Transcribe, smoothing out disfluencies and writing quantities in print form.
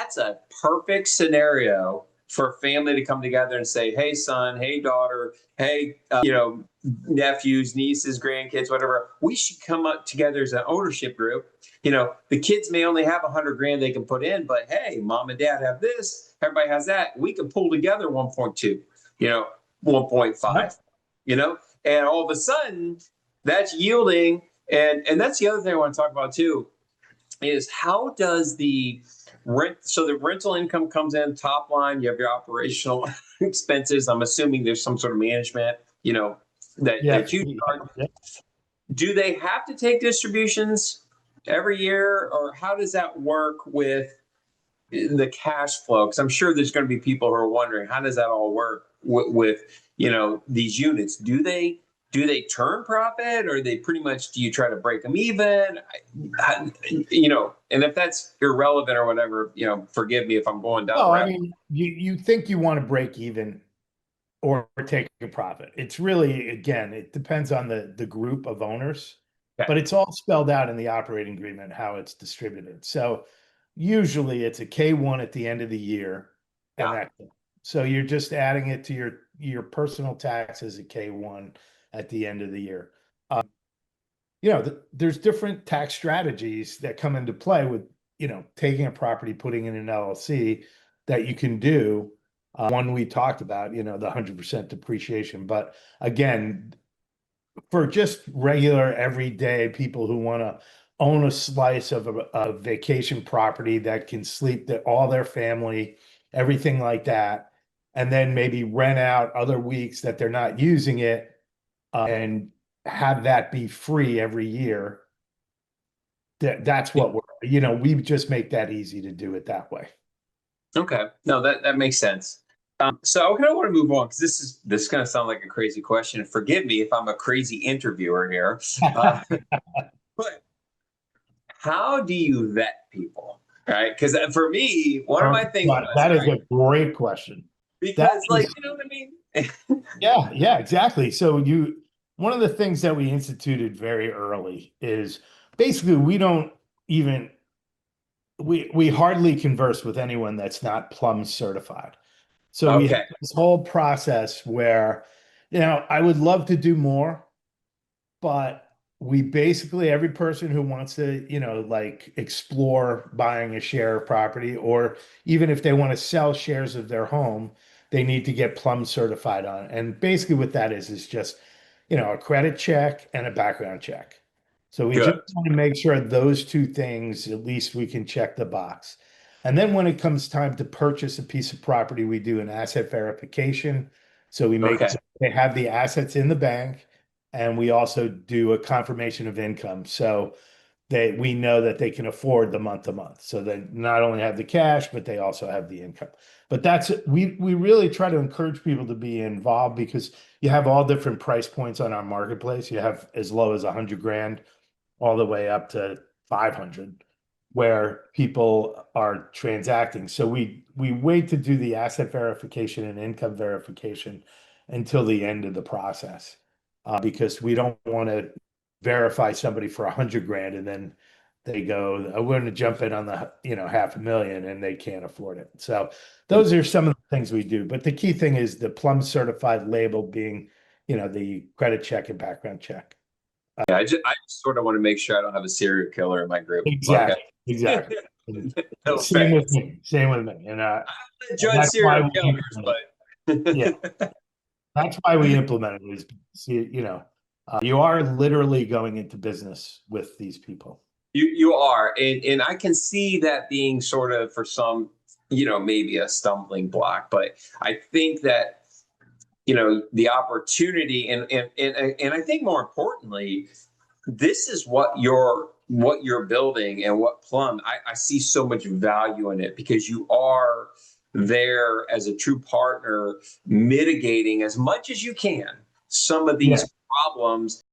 that's a perfect scenario for a family to come together and say, hey, son, hey, daughter, hey, nephews, nieces, grandkids, whatever. We should come up together as an ownership group. The kids may only have 100 grand they can put in, but hey, mom and dad have this, everybody has that. We can pull together 1.2, 1.5, and all of a sudden that's yielding. And that's the other thing I want to talk about too, is how does the rent, so the rental income comes in top line, you have your operational expenses. I'm assuming there's some sort of management, that you charge. Yeah. Do they have to take distributions every year, or how does that work with the cash flow? Because I'm sure there's going to be people who are wondering, how does that all work with these units? Do they turn profit, or they pretty much, do you try to break them even? And if that's irrelevant or whatever, forgive me if I'm going down. Well, I mean, you think you want to break even or take a profit. It's really, again, it depends on the group of owners, but it's all spelled out in the operating agreement how it's distributed. So usually it's a K1 at the end of the year, and so you're just adding it to your personal taxes at K1 at the end of the year. There's different tax strategies that come into play with taking a property, putting it in an LLC that you can do. One we talked about, the 100% depreciation. But again, for just regular everyday people who want to own a slice of a vacation property that can sleep all their family, everything like that, and then maybe rent out other weeks that they're not using it, and have that be free every year. That's what we just make that easy to do it that way. Okay. No, that makes sense. So I kind of want to move on, because this is going to sound like a crazy question. Forgive me if I'm a crazy interviewer here. But how do you vet people? Right? Because for me, one of my things that is a great question. Because, you know what I mean? Yeah, exactly. So one of the things that we instituted very early is basically we hardly converse with anyone that's not Plum certified. So we have this whole process where, I would love to do more, but we basically, every person who wants to, explore buying a share of property, or even if they want to sell shares of their home, they need to get Plum certified on it. And basically what that is just, a credit check and a background check. So we just want to make sure those two things, at least we can check the box. And then when it comes time to purchase a piece of property, we do an asset verification. So we make sure they have the assets in the bank, and we also do a confirmation of income. So we know that they can afford the month to month. So they not only have the cash, but they also have the income. But we really try to encourage people to be involved, because you have all different price points on our marketplace. You have as low as 100 grand all the way up to 500, where people are transacting. So we wait to do the asset verification and income verification until the end of the process, because we don't want to verify somebody for 100 grand and then they go, I want to jump in on the $500,000, and they can't afford it. So those are some of the things we do. But the key thing is the Plum certified label being, the credit check and background check. I just sort of want to make sure I don't have a serial killer in my group. Exactly. No Same with me. And I don't judge serial killers, but that's why we implement it. Is you are literally going into business with these people. You are, and I can see that being sort of, for some, maybe a stumbling block. But I think that the opportunity, and I think more importantly, this is what you're building, and what Plum, I see so much value in it, because you are there as a true partner, mitigating as much as you can some of these problems